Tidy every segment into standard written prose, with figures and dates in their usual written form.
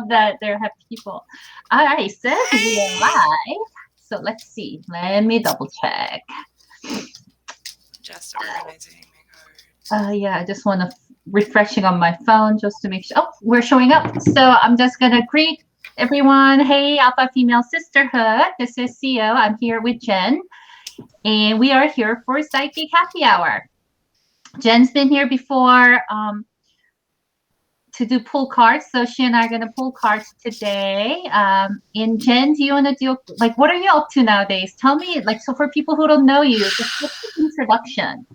love that there have people. All right, it says we are live. So let's see. Let me double check. Just organizing my cards. Yeah, I just want to refreshing on my phone just to make sure. Oh, we're showing up. So I'm just gonna greet everyone. Hey, Alpha Female Sisterhood. This is CEO. I'm here with Jenn, and we are here for Psychic Happy Hour. Jenn's been here before to do pull cards, so she and I are gonna pull cards today. And Jenn, do you want to do like what are you up to nowadays? Tell me, like, so for people who don't know you, just give an introduction.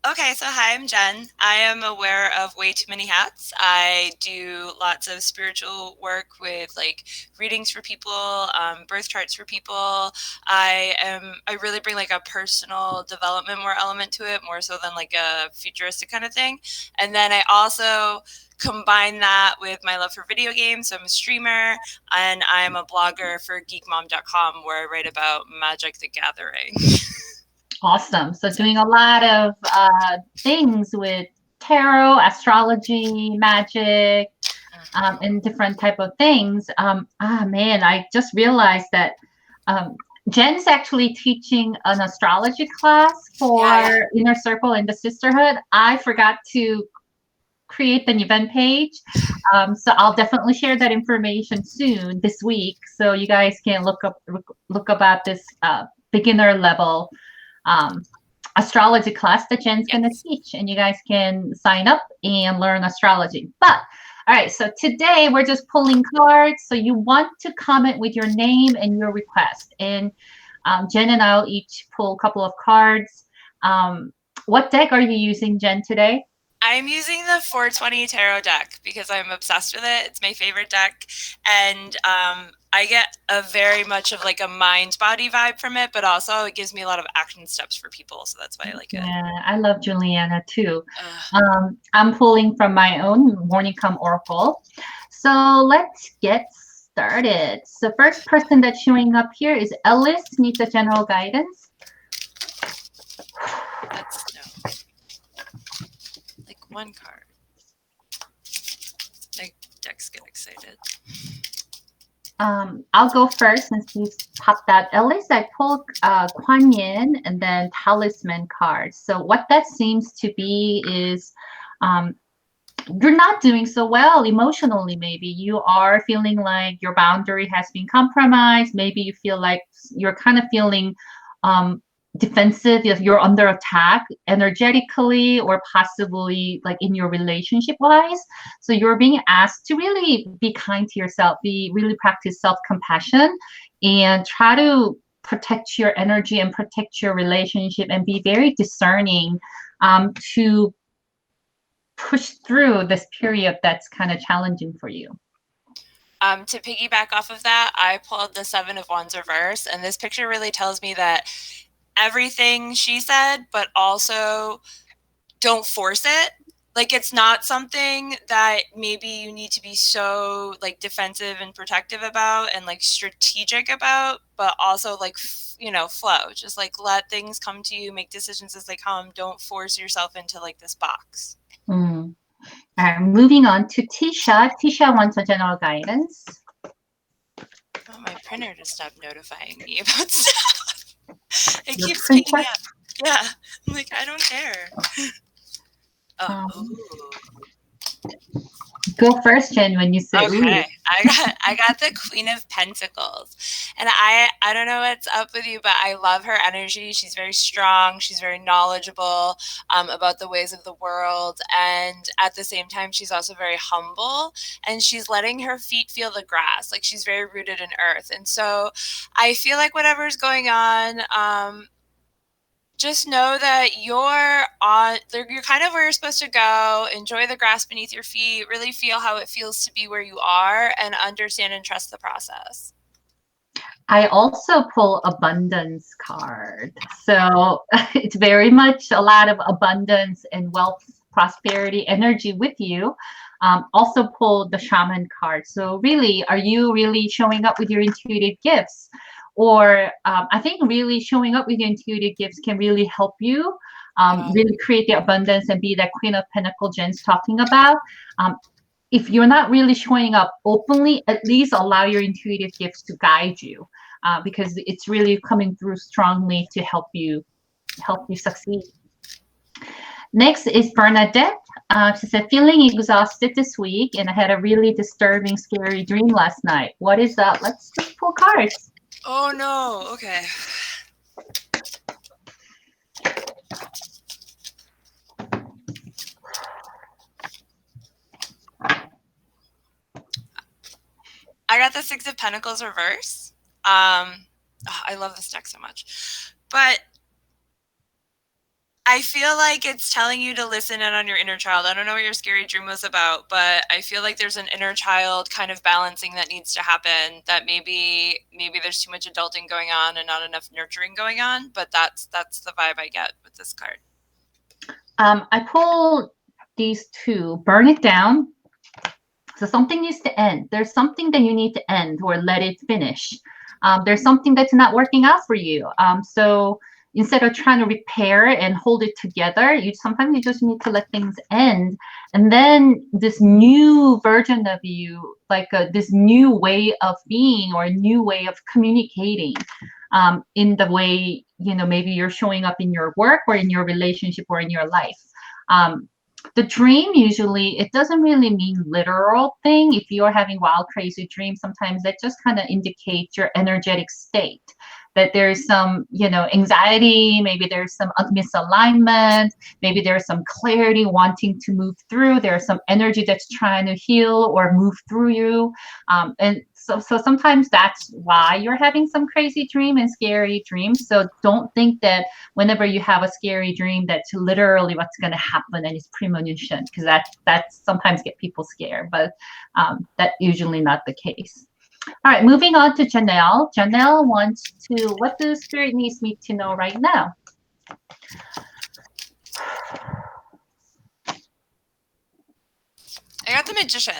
Okay, so hi, I'm Jenn. I am aware of way too many hats. I do lots of spiritual work with like readings for people, birth charts for people. I really bring like a personal development more element to it, more so than like a futuristic kind of thing. And then I also combine that with my love for video games. So I'm a streamer and I'm a blogger for geekmom.com where I write about Magic the Gathering. Awesome. So doing a lot of things with tarot, astrology, magic, and different type of things. Man, I just realized that Jenn's actually teaching an astrology class for Inner Circle and the Sisterhood. I forgot to create an event page. So I'll definitely share that information soon this week. So you guys can look about this beginner level astrology class that Jenn's going to teach, and you guys can sign up and learn astrology. But all right, so today we're just pulling cards. So you want to comment with your name and your request, and Jenn and I'll each pull a couple of cards. What deck are you using, Jenn, today? I'm using the 420 tarot deck because I'm obsessed with it. It's my favorite deck, and I get a very much of like a mind-body vibe from it, but also it gives me a lot of action steps for people, so that's why I like it. Yeah, I love Juliana too. I'm pulling from my own Morning Come Oracle. So let's get started. So first person that's showing up here is Ellis. Needs a general guidance. That's no. Like one card. My decks get excited. I'll go first since you popped out Ellis. I pulled Kuan Yin and then Talisman Cards. So what that seems to be is you're not doing so well emotionally. Maybe you are feeling like your boundary has been compromised. Maybe you feel like you're kind of feeling defensive, if you're under attack energetically or possibly like in your relationship wise. So you're being asked to really be kind to yourself, really practice self-compassion and try to protect your energy and protect your relationship and be very discerning to push through this period that's kind of challenging for you. To piggyback off of that, I pulled the 7 of Wands reverse, and this picture really tells me that everything she said, but also don't force it. Like it's not something that maybe you need to be so like defensive and protective about and like strategic about, but also like, you know, flow. Just like let things come to you, make decisions as they come. Don't force yourself into like this box. All right, moving on to Tisha. Tisha wants a general guidance. Oh, my printer just stopped notifying me about stuff. It keeps picking up. Yeah. I'm like, I don't care. Go first, Jenn, when you say okay. I got the Queen of Pentacles. And I don't know what's up with you, but I love her energy. She's very strong. She's very knowledgeable about the ways of the world. And at the same time, she's also very humble. And she's letting her feet feel the grass. Like she's very rooted in earth. And so I feel like whatever's going on, just know that you're kind of where you're supposed to go. Enjoy the grass beneath your feet. Really feel how it feels to be where you are and understand and trust the process. I also pull abundance card. So it's very much a lot of abundance and wealth, prosperity, energy with you. Also pull the shaman card. So really, are you really showing up with your intuitive gifts? Or I think really showing up with your intuitive gifts can really help you really create the abundance and be that Queen of Pentacles Jenn's talking about. if you're not really showing up openly, at least allow your intuitive gifts to guide you, because it's really coming through strongly to help you succeed. Next is Bernadette. She said, feeling exhausted this week, and I had a really disturbing, scary dream last night. What is that? Let's just pull cards. Oh no. Okay. I got the Six of Pentacles reverse. I love this deck so much. But I feel like it's telling you to listen in on your inner child. I don't know what your scary dream was about, but I feel like there's an inner child kind of balancing that needs to happen, that maybe there's too much adulting going on and not enough nurturing going on. But that's the vibe I get with this card. I pulled these two. Burn it down. So something needs to end. There's something that you need to end or let it finish. There's something that's not working out for you. So instead of trying to repair and hold it together, sometimes you just need to let things end. And then this new version of you, like this new way of being or a new way of communicating, in the way, maybe you're showing up in your work or in your relationship or in your life. The dream, usually it doesn't really mean literal thing. If you're having wild, crazy dreams, sometimes that just kind of indicates your energetic state, that there's some, anxiety, maybe there's some misalignment, maybe there's some clarity wanting to move through, there's some energy that's trying to heal or move through you. And so sometimes that's why you're having some crazy dream and scary dreams. So don't think that whenever you have a scary dream, that's literally what's going to happen and it's premonition, because that sometimes get people scared, but that's usually not the case. All right, moving on to Janelle. Janelle wants to, what does Spirit needs me to know right now? I got the Magician.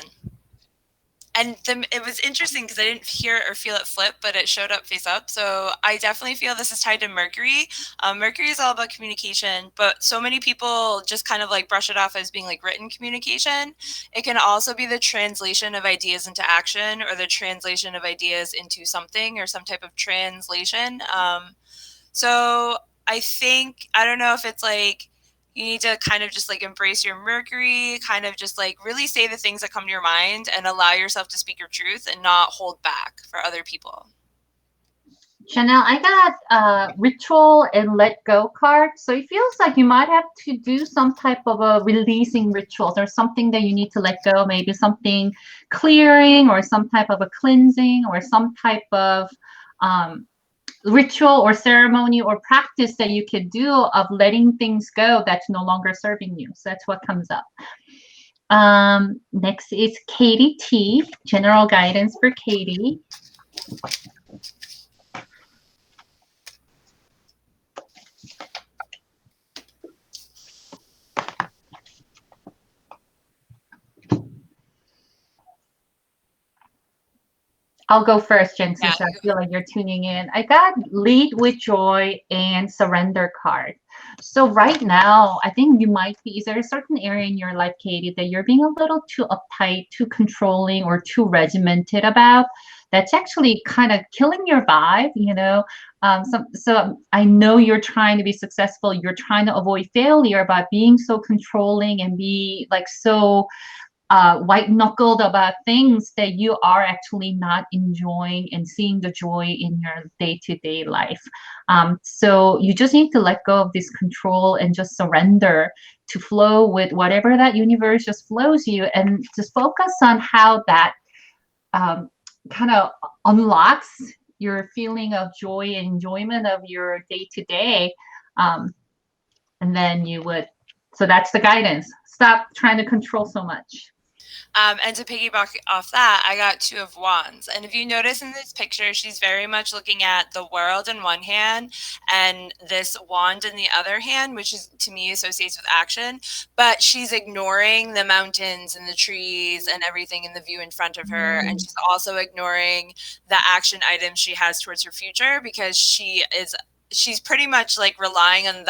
And it was interesting because I didn't hear or feel it flip, but it showed up face up. So I definitely feel this is tied to Mercury. Mercury is all about communication, but so many people just kind of like brush it off as being like written communication. It can also be the translation of ideas into action, or the translation of ideas into something, or some type of translation. So I think, I don't know if it's like, you need to kind of just like embrace your Mercury, kind of just like really say the things that come to your mind and allow yourself to speak your truth and not hold back for other people. Chanel, I got ritual and let go card. So it feels like you might have to do some type of a releasing rituals or something that you need to let go, maybe something clearing or some type of a cleansing or some type of ritual or ceremony or practice that you could do of letting things go that's no longer serving you. So that's what comes up. Next is Katy T, general guidance for Katy. I'll go first, Jen, since I feel like you're tuning in. I got lead with joy and surrender card. So right now, I think you might be, is there a certain area in your life, Katy, that you're being a little too uptight, too controlling, or too regimented about? That's actually kind of killing your vibe, So I know you're trying to be successful. You're trying to avoid failure by being so controlling and be like so white-knuckled about things that you are actually not enjoying and seeing the joy in your day-to-day life. So you just need to let go of this control and just surrender to flow with whatever that universe just flows you, and just focus on how that kind of unlocks your feeling of joy and enjoyment of your day-to-day. And then so that's the guidance. Stop trying to control so much. And to piggyback off that, I got Two of Wands. And if you notice in this picture, she's very much looking at the world in one hand and this wand in the other hand, which is, to me, associates with action. But she's ignoring the mountains and the trees and everything in the view in front of her. And she's also ignoring the action items she has towards her future, because she's pretty much like relying on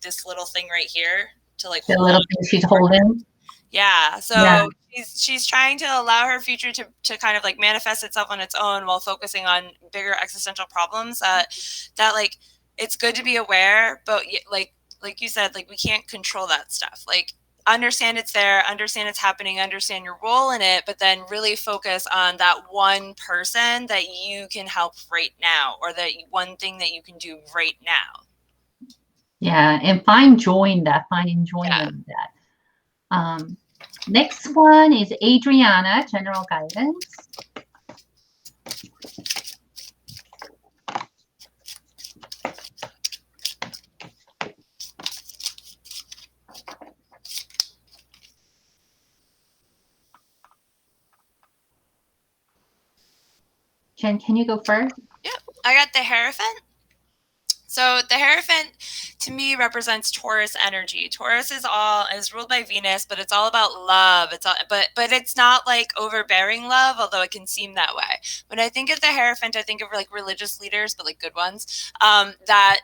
this little thing right here to like the little thing she's holding. Yeah. Yeah. So she's trying to allow her future to kind of like manifest itself on its own while focusing on bigger existential problems that like it's good to be aware, but like you said, like we can't control that stuff. Like understand it's there, understand it's happening, understand your role in it, but then really focus on that one person that you can help right now, or that one thing that you can do right now. Yeah. And find joy in that, find Yeah. enjoyment in that. Next one is Adriana, general guidance. Jen, can you go first? Yep. I got the Hierophant. So the Hierophant to me represents Taurus energy. Taurus is ruled by Venus, but it's all about love. It's all, but it's not like overbearing love, although it can seem that way. When I think of the Hierophant, I think of like religious leaders, but like good ones, that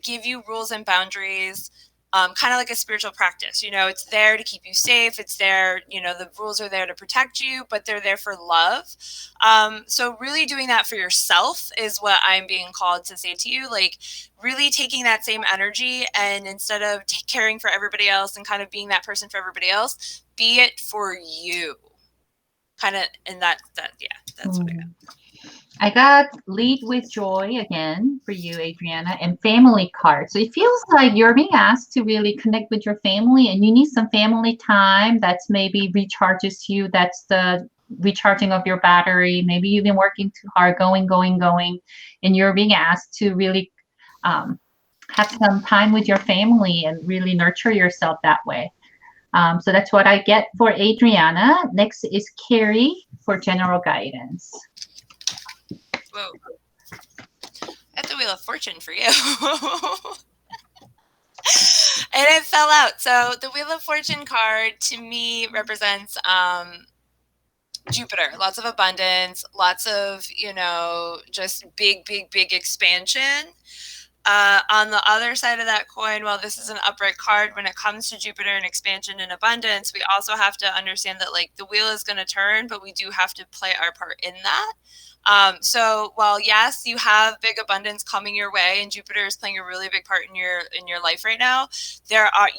give you rules and boundaries. Kind of like a spiritual practice, it's there to keep you safe. It's there, the rules are there to protect you, but they're there for love. So really doing that for yourself is what I'm being called to say to you. Like really taking that same energy, and instead of caring for everybody else and kind of being that person for everybody else, be it for you. Kind of, and that's what I got. I got lead with joy again for you, Adriana, and family card. So it feels like you're being asked to really connect with your family, and you need some family time that's maybe recharges you. That's the recharging of your battery. Maybe you've been working too hard, going, and you're being asked to really have some time with your family and really nurture yourself that way. So that's what I get for Adriana. Next is Carrie for general guidance. Whoa. That's the Wheel of Fortune for you. And it fell out. So the Wheel of Fortune card to me represents Jupiter, lots of abundance, lots of, just big expansion. On the other side of that coin, while this is an upright card, when it comes to Jupiter and expansion and abundance, we also have to understand that like the wheel is going to turn, but we do have to play our part in that. So while yes, you have big abundance coming your way, and Jupiter is playing a really big part in your life right now,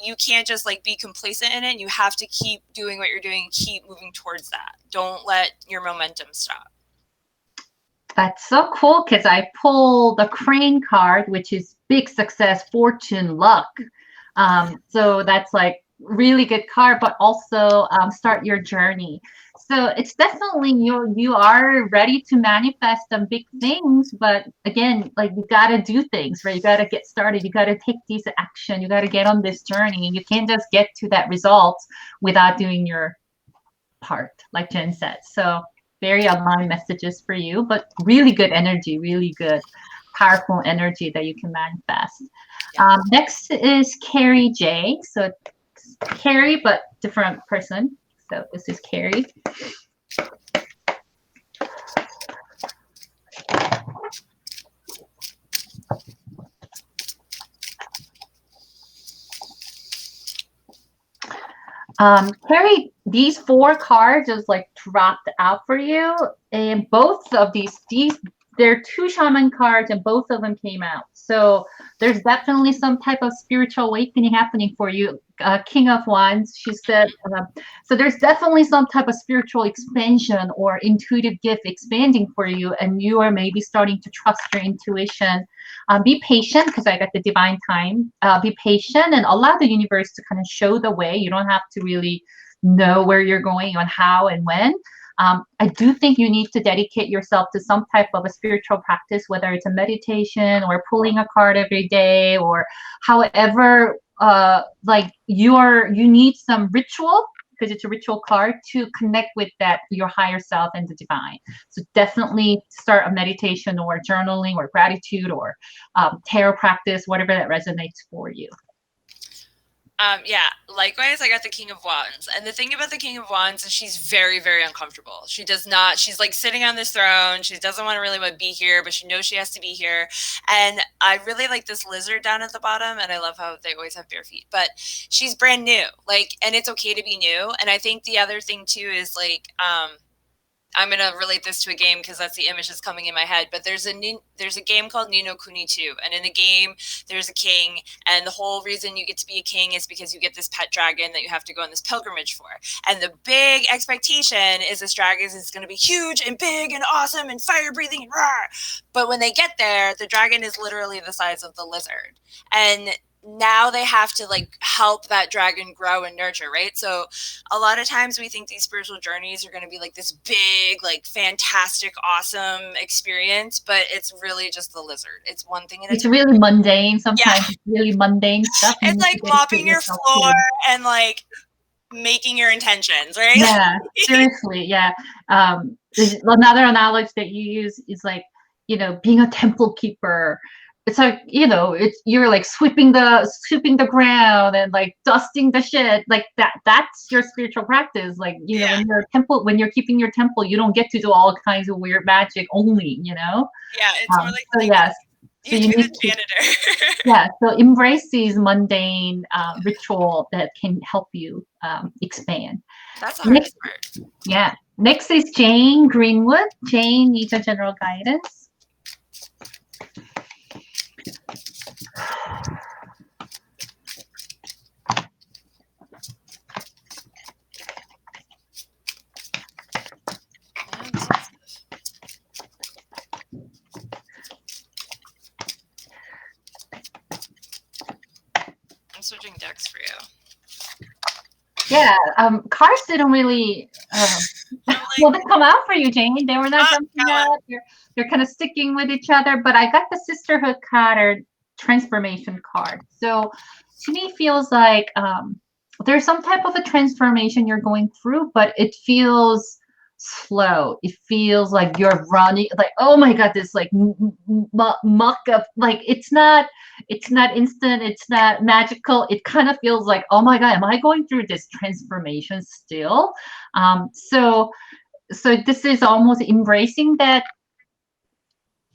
you can't just like be complacent in it. You have to keep doing what you're doing, keep moving towards that. Don't let your momentum stop. That's so cool because I pulled the crane card, which is big success, fortune, luck. So that's like really good card, but also start your journey. So it's definitely you are ready to manifest some big things, but again, like you got to do things, right? You got to get started. You got to take these action. You got to get on this journey. You can't just get to that result without doing your part, like Jen said. So very aligned messages for you, but really good energy, really good, powerful energy that you can manifest. Yeah. Next is Carrie J. So Carrie, but different person. So this is Carrie. Carrie, these 4 cards just like dropped out for you, and both of these they're 2 shaman cards, and both of them came out. So there's definitely some type of spiritual awakening happening for you. King of Wands, she said. So there's definitely some type of spiritual expansion or intuitive gift expanding for you, and you are maybe starting to trust your intuition. Be patient, because I got the divine time. Be patient and allow the universe to kind of show the way. You don't have to really know where you're going on how and when. I do think you need to dedicate yourself to some type of a spiritual practice, whether it's a meditation or pulling a card every day, or however, like you need some ritual, because it's a ritual card, to connect with that, your higher self and the divine. So definitely start a meditation or journaling or gratitude or tarot practice, whatever that resonates for you. Yeah, likewise, I got the King of Wands. And the thing about the King of Wands is she's very, very uncomfortable. She does not, she's like sitting on this throne. She doesn't want to really want to be here, but she knows she has to be here. And I really like this lizard down at the bottom. And I love how they always have bare feet, but she's brand new. Like, and it's okay to be new. And I think the other thing too is like, I'm going to relate this to a game because that's the image that's coming in my head. But there's a game called Ni no Kuni 2. And in the game, there's a king. And the whole reason you get to be a king is because you get this pet dragon that you have to go on this pilgrimage for. And the big expectation is this dragon is going to be huge and big and awesome and fire breathing and roar. But when they get there, the dragon is literally the size of the lizard. And now they have to like help that dragon grow and nurture, right? So a lot of times we think these spiritual journeys are going to be like this big, like fantastic, awesome experience, but it's really just the lizard. It's one thing at a time. It's really mundane. Sometimes it's really mundane stuff. It's like mopping your floor and like making your intentions, right? Yeah, seriously. Yeah. Another analogy that you use is like, being a temple keeper. It's like, you're like sweeping the ground and like dusting the shit like that's your spiritual practice. Like, when you're keeping your temple, you don't get to do all kinds of weird magic only, Yeah, it's more like, so yes. So you need janitor. So embrace these mundane ritual that can help you expand. That's the hardest part. Yeah. Next is Jane Greenwood. Jane needs a general guidance. I'm switching decks for you. Yeah, cards didn't really they come out for you, Jane. They were not jumping out. They're kind of sticking with each other. But I got the Sisterhood card or Transformation card. So to me, feels like there's some type of a transformation you're going through, but it feels slow. It feels like you're running, like, oh my god, this like muck of like it's not instant, it's not magical. It kind of feels like, oh my god, am I going through this transformation still? So this is almost embracing that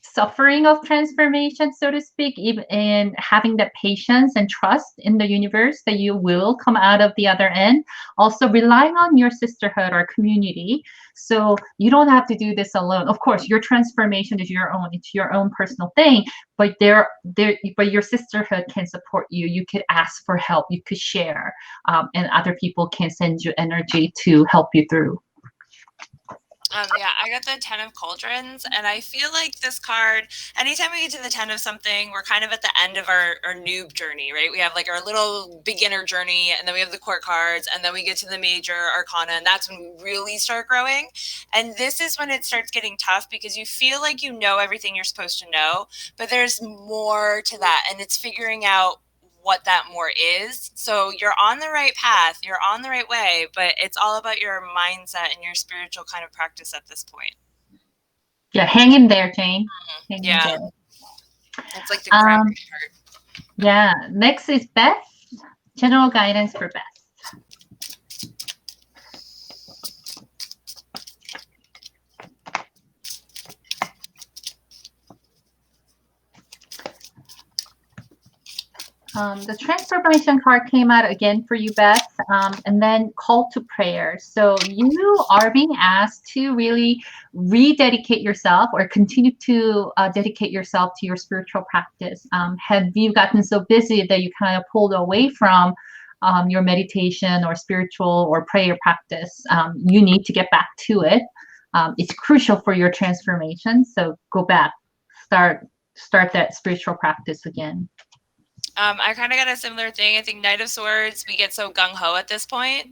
suffering of transformation, so to speak, even and having that patience and trust in the universe that you will come out of the other end. Also relying on your sisterhood or community, so you don't have to do this alone. Of course, your transformation is your own; it's your own personal thing. But but your sisterhood can support you. You could ask for help. You could share, and other people can send you energy to help you through. Yeah, I got the 10 of Cauldrons, and I feel like this card, anytime we get to the 10 of something, we're kind of at the end of our noob journey, right? We have like our little beginner journey, and then we have the court cards, and then we get to the major arcana, and that's when we really start growing. And this is when it starts getting tough because you feel like you know everything you're supposed to know, but there's more to that, and it's figuring out what that more is. So you're on the right path, you're on the right way, but it's all about your mindset and your spiritual kind of practice at this point. Yeah, hang in there, Jane. Hang in there. It's like the part. Yeah, next is Beth. General guidance for Beth. The transformation card came out again for you, Beth, and then call to prayer. So you are being asked to really rededicate yourself or continue to dedicate yourself to your spiritual practice. Have you gotten so busy that you kind of pulled away from your meditation or spiritual or prayer practice? You need to get back to it. It's crucial for your transformation. So go back, start that spiritual practice again. I kind of got a similar thing. I think Knight of Swords, we get so gung-ho at this point,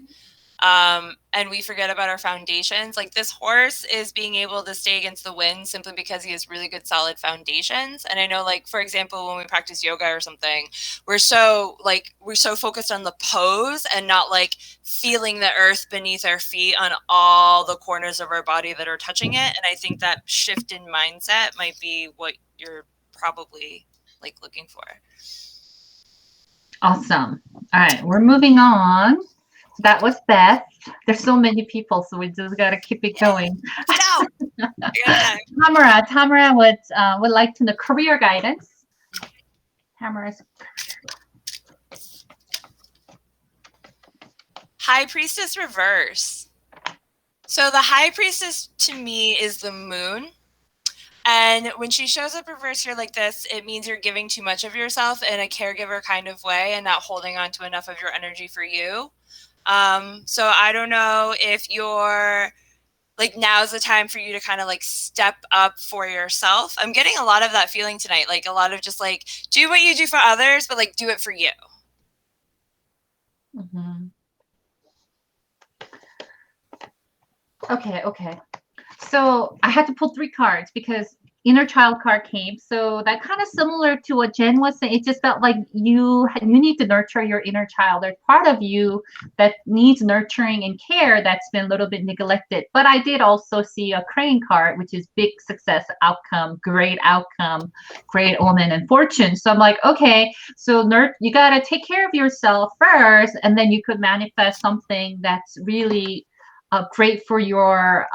and we forget about our foundations. Like this horse is being able to stay against the wind simply because he has really good solid foundations. And I know, like, for example, when we practice yoga or something, we're so focused on the pose and not like feeling the earth beneath our feet on all the corners of our body that are touching it. And I think that shift in mindset might be what you're probably like looking for. Awesome. All right, we're moving on. That was Beth. There's so many people, so we just gotta keep it going. No, I got time. Tamara would like to know career guidance. Tamara's High Priestess reverse. So the High Priestess to me is the moon. And when she shows up reverse here like this, it means you're giving too much of yourself in a caregiver kind of way and not holding on to enough of your energy for you. So I don't know if you're like, now's the time for you to kind of like step up for yourself. I'm getting a lot of that feeling tonight. Like a lot of just like, do what you do for others, but like do it for you. mm-hmm. Okay. So I had to pull 3 cards because inner child card came. So that kind of similar to what Jen was saying. It just felt like you need to nurture your inner child. There's part of you that needs nurturing and care that's been a little bit neglected. But I did also see a crane card, which is big success, outcome, great omen and fortune. So I'm like, okay, so you got to take care of yourself first, and then you could manifest something that's really great for your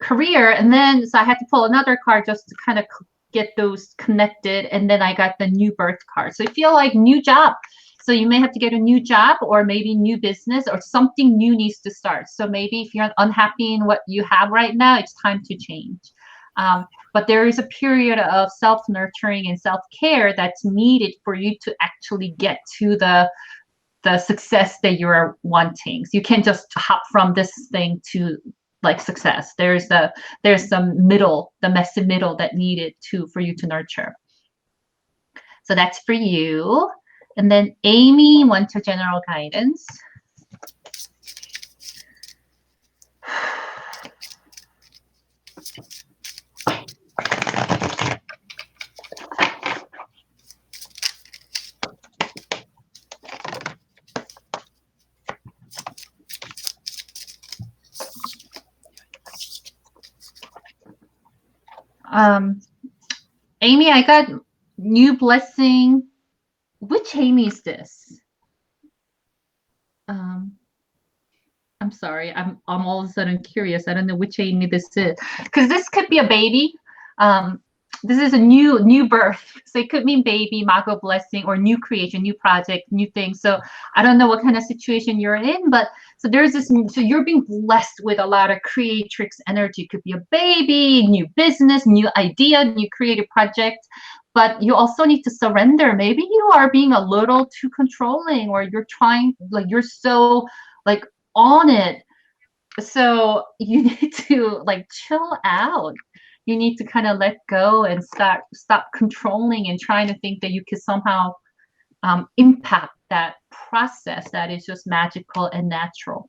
career. And then so I had to pull another card just to kind of get those connected, and then I got the new birth card. So I feel like new job, so you may have to get a new job or maybe new business or something new needs to start. So maybe if you're unhappy in what you have right now, it's time to change. But there is a period of self-nurturing and self-care that's needed for you to actually get to the success that you're wanting. So you can't just hop from this thing to like success. There's some middle, the messy middle that needed for you to nurture. So that's for you. And then Amy went to general guidance. Amy, I got new blessing. Which Amy is this? I'm sorry. I'm all of a sudden curious. I don't know which Amy this is, because this could be a baby. This is a new birth, so it could mean baby, mago blessing, or new creation, new project, new thing. So I don't know what kind of situation you're in, but so there's this. So you're being blessed with a lot of creatrix energy. It could be a baby, new business, new idea, new creative project. But you also need to surrender. Maybe you are being a little too controlling, or you're trying, like you're so like on it. So you need to like chill out. You need to kind of let go and stop controlling and trying to think that you can somehow impact that process that is just magical and natural.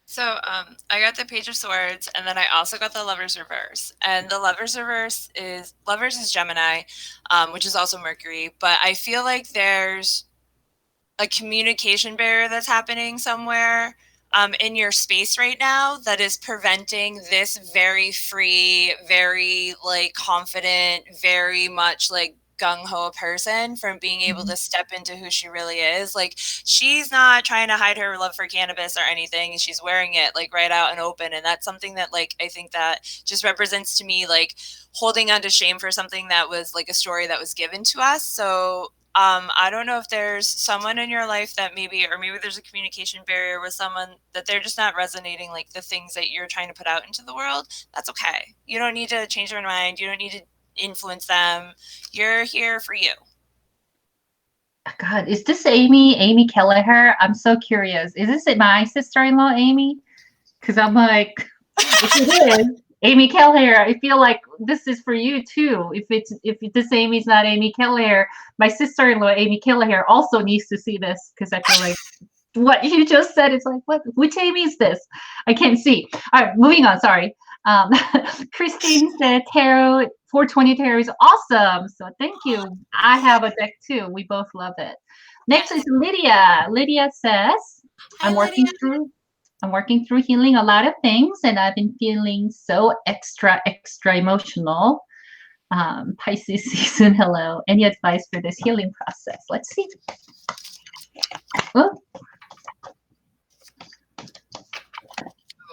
So I got the Page of Swords, and then I also got the Lover's Reverse. And the Lover's Reverse is Gemini, which is also Mercury. But I feel like there's a communication barrier that's happening somewhere in your space right now that is preventing this very free, very like confident, very much like gung-ho person from being able to step into who she really is. Like, she's not trying to hide her love for cannabis or anything. She's wearing it like right out and open. And that's something that like I think that just represents to me like holding on to shame for something that was like a story that was given to us. So I don't know if there's someone in your life that maybe there's a communication barrier with someone that they're just not resonating like the things that you're trying to put out into the world. That's okay. You don't need to change their mind. You don't need to influence them. You're here for you. God, is this Amy Kelleher? I'm so curious. Is this my sister-in-law, Amy? Because I'm like, if it is Amy Kelleher, I feel like this is for you too. If this Amy's not Amy Kelleher, my sister-in-law, Amy Kelleher, also needs to see this, because I feel like what you just said, it's like, which Amy is this? I can't see. All right, moving on. Sorry. Christine said tarot 420 tarot is awesome. So thank you. I have a deck too. We both love it. Next is Lydia. Lydia says, I'm working through healing a lot of things, and I've been feeling so extra emotional. Pisces season, hello. Any advice for this healing process? Let's see. Oh.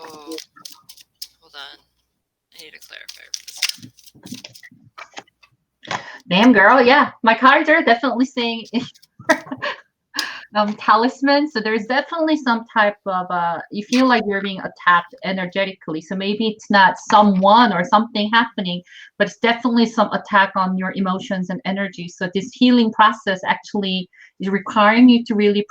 Oh, hold on. I need to clarify for this. Damn, girl. Yeah, my cards are definitely saying talisman. So there's definitely some type of you feel like you're being attacked energetically. So maybe it's not someone or something happening, but it's definitely some attack on your emotions and energy. So this healing process actually is requiring you to really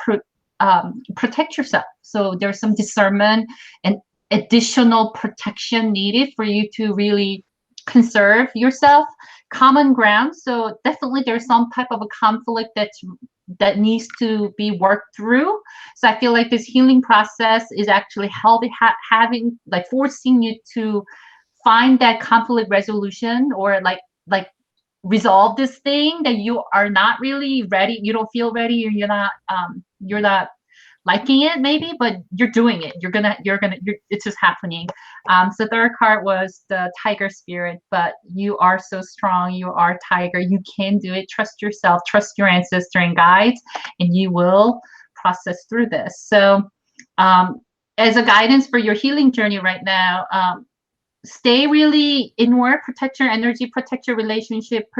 protect yourself. So there's some discernment and additional protection needed for you to really conserve yourself. Common ground. So definitely there's some type of a conflict that needs to be worked through. So I feel like this healing process is actually having like forcing you to find that conflict resolution, or like resolve this thing that you are not really ready. You don't feel ready, or you're not liking it maybe, but you're doing it. It's just happening. So third card was the tiger spirit, but you are so strong. You are tiger. You can do it. Trust yourself, trust your ancestor and guides, and you will process through this. So as a guidance for your healing journey right now, stay really inward, protect your energy, protect your relationship,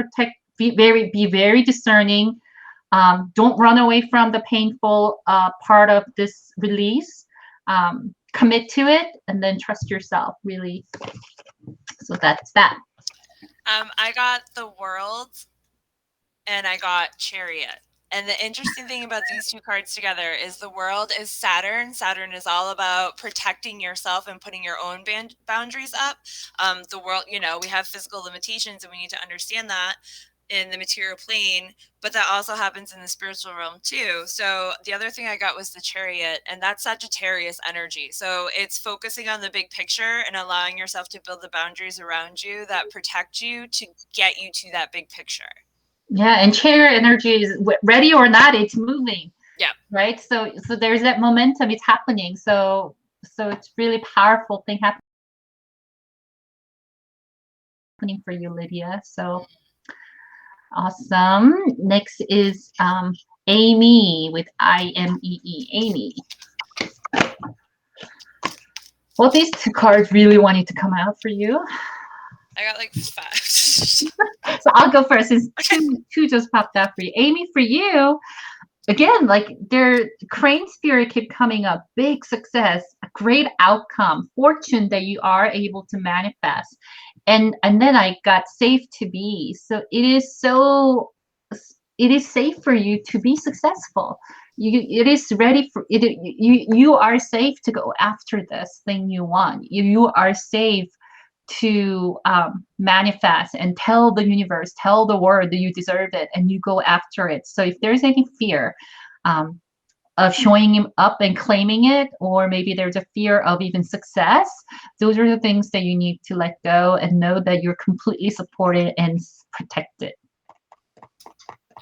be very discerning. Don't run away from the painful part of this release. Commit to it, and then trust yourself, really. So that's that. I got the World, and I got Chariot. And the interesting thing about these two cards together is the World is Saturn. Saturn is all about protecting yourself and putting your own boundaries up. The world, we have physical limitations, and we need to understand that in the material plane, but that also happens in the spiritual realm too. So the other thing I got was the Chariot, and that's Sagittarius energy. So it's focusing on the big picture and allowing yourself to build the boundaries around you that protect you to get you to that big picture. Yeah, and Chariot energy is ready or not, it's moving. Yeah. Right. So there's that momentum. It's happening. So it's really powerful thing happening for you, Lydia. So awesome. Next is Amy with IMEE. Amy. Well, these two cards really wanted to come out for you. I got like 5. So I'll go first since two just popped out for you. Amy, for you, again, like their crane spirit keep coming up. Big success, a great outcome, fortune that you are able to manifest. And then I got safe to be. So it is safe for you to be successful. It is ready for it. You are safe to go after this thing you want. You are safe to manifest and tell the universe, tell the world that you deserve it, and you go after it. So if there's any fear of showing him up and claiming it, or maybe there's a fear of even success, those are the things that you need to let go and know that you're completely supported and protected.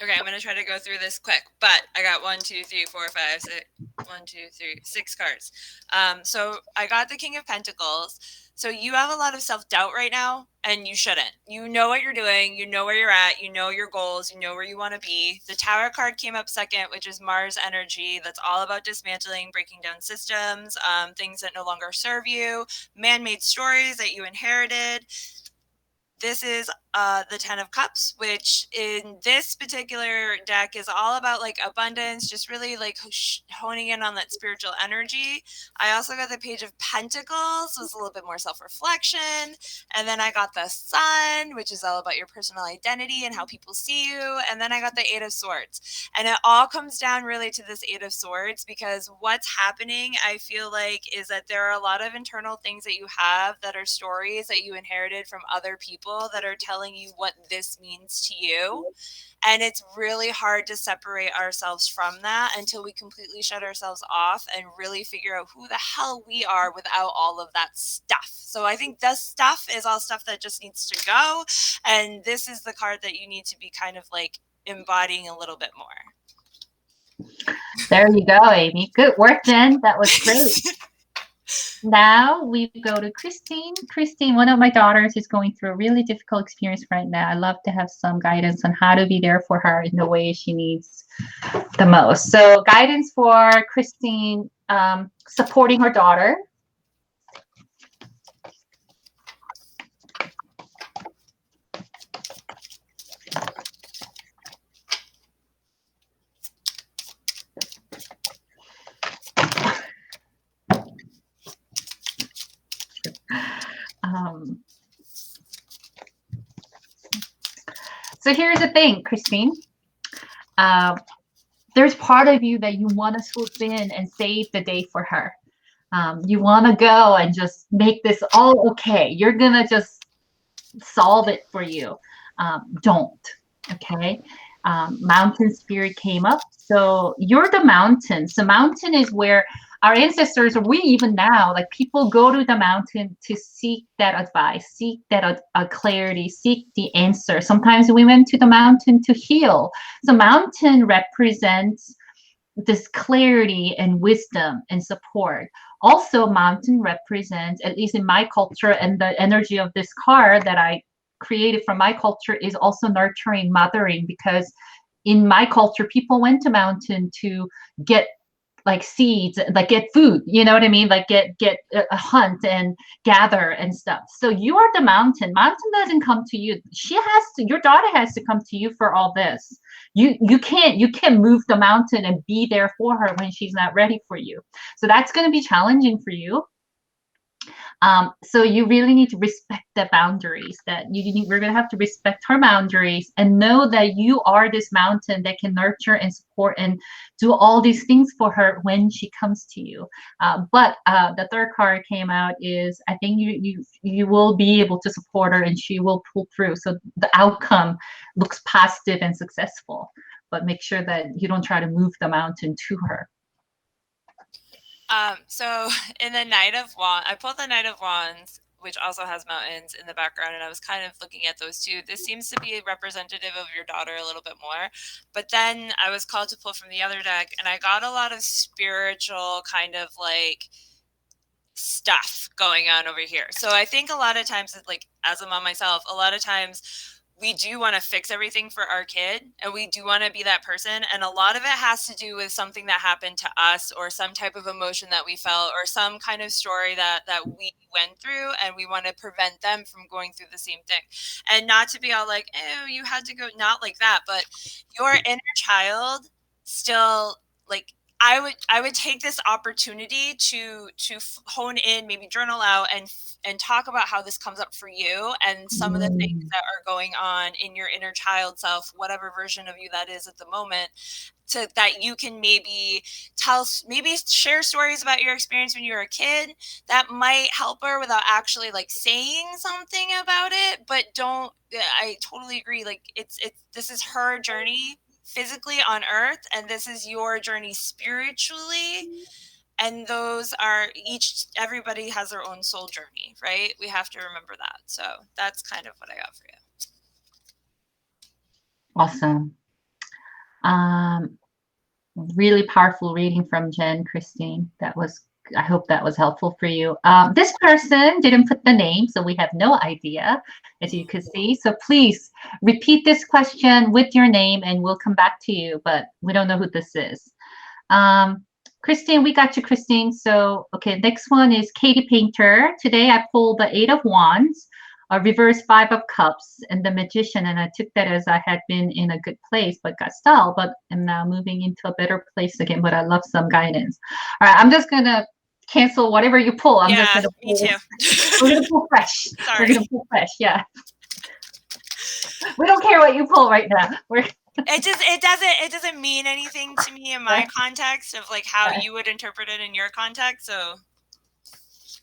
Okay, I'm gonna try to go through this quick, but I got 1, 2, 3, 4, 5, 6, 1, 2, 3, 6 cards. So I got the King of Pentacles. So you have a lot of self-doubt right now, and you shouldn't. You know what you're doing, you know where you're at, you know your goals, you know where you want to be. The Tower card came up second, which is Mars energy. That's all about dismantling, breaking down systems, things that no longer serve you, man-made stories that you inherited. This is the 10 of Cups, which in this particular deck is all about like abundance, just really like honing in on that spiritual energy. I also got the Page of Pentacles, was a little bit more self-reflection. And then I got the Sun, which is all about your personal identity and how people see you. And then I got the 8 of Swords. And it all comes down really to this 8 of Swords, because what's happening, I feel like, is that there are a lot of internal things that you have that are stories that you inherited from other people that are telling you what this means to you. And it's really hard to separate ourselves from that until we completely shut ourselves off and really figure out who the hell we are without all of that stuff. So I think this stuff is all stuff that just needs to go. And this is the card that you need to be kind of like embodying a little bit more. There you go, Amy. Good work, Jen. That was great. Now we go to Christine. Christine, one of my daughters is going through a really difficult experience right now. I'd love to have some guidance on how to be there for her in the way she needs the most. So guidance for Christine, supporting her daughter. So here's the thing, Christine. There's part of you that you want to swoop in and save the day for her. You want to go and just make this all okay. You're going to just solve it for you. Don't. Okay. Mountain spirit came up. So you're the mountain. So mountain is where our ancestors, or we even now, like people go to the mountain to seek that advice, seek that clarity, seek the answer. Sometimes we went to the mountain to heal. So mountain represents this clarity and wisdom and support. Also, mountain represents, at least in my culture, and the energy of this card that I created from my culture is also nurturing, mothering, because in my culture, people went to mountain to get like seeds, like get food, you know what I mean? Like get a hunt and gather and stuff. So you are the mountain. Mountain doesn't come to you. She has to, your daughter has to come to you for all this. You can't move the mountain and be there for her when she's not ready for you. So that's going to be challenging for you. So you really need to respect the boundaries that we're going to have to respect her boundaries and know that you are this mountain that can nurture and support and do all these things for her when she comes to you. But the third card came out is, I think you will be able to support her and she will pull through. So the outcome looks positive and successful, but make sure that you don't try to move the mountain to her. So in the Knight of Wands, I pulled the Knight of Wands, which also has mountains in the background, and I was kind of looking at those two. This seems to be representative of your daughter a little bit more. But then I was called to pull from the other deck, and I got a lot of spiritual kind of like stuff going on over here. So I think a lot of times, like as a mom myself, a lot of times we do want to fix everything for our kid and we do want to be that person. And a lot of it has to do with something that happened to us or some type of emotion that we felt or some kind of story that we went through, and we want to prevent them from going through the same thing. And not to be all like, oh, you had to go, not like that, but your inner child still, like, I would take this opportunity to hone in, maybe journal out and talk about how this comes up for you and some of the things that are going on in your inner child self, whatever version of you that is at the moment, so that you can maybe share stories about your experience when you were a kid that might help her without actually like saying something about it. But I totally agree. Like this is her journey physically on earth, and this is your journey spiritually, and those are everybody has their own soul journey, right? We have to remember that. So that's kind of what I got for you. Awesome. Really powerful reading from Jenn, Christine. I hope that was helpful for you. This person didn't put the name, so we have no idea, as you can see. So please repeat this question with your name and we'll come back to you, but we don't know who this is. Christine, we got you, Christine. So, okay, next one is Katy Painter. Today I pulled the 8 of Wands, a reverse 5 of Cups, and the Magician, and I took that as I had been in a good place but got stalled, but am now moving into a better place again, but I love some guidance. All right, I'm just going to cancel whatever you pull. I'm just going to pull. Me too. We're going to pull fresh. Sorry. We're going to pull fresh, yeah. We don't care what you pull right now. It doesn't mean anything to me in my context of like how you would interpret it in your context. So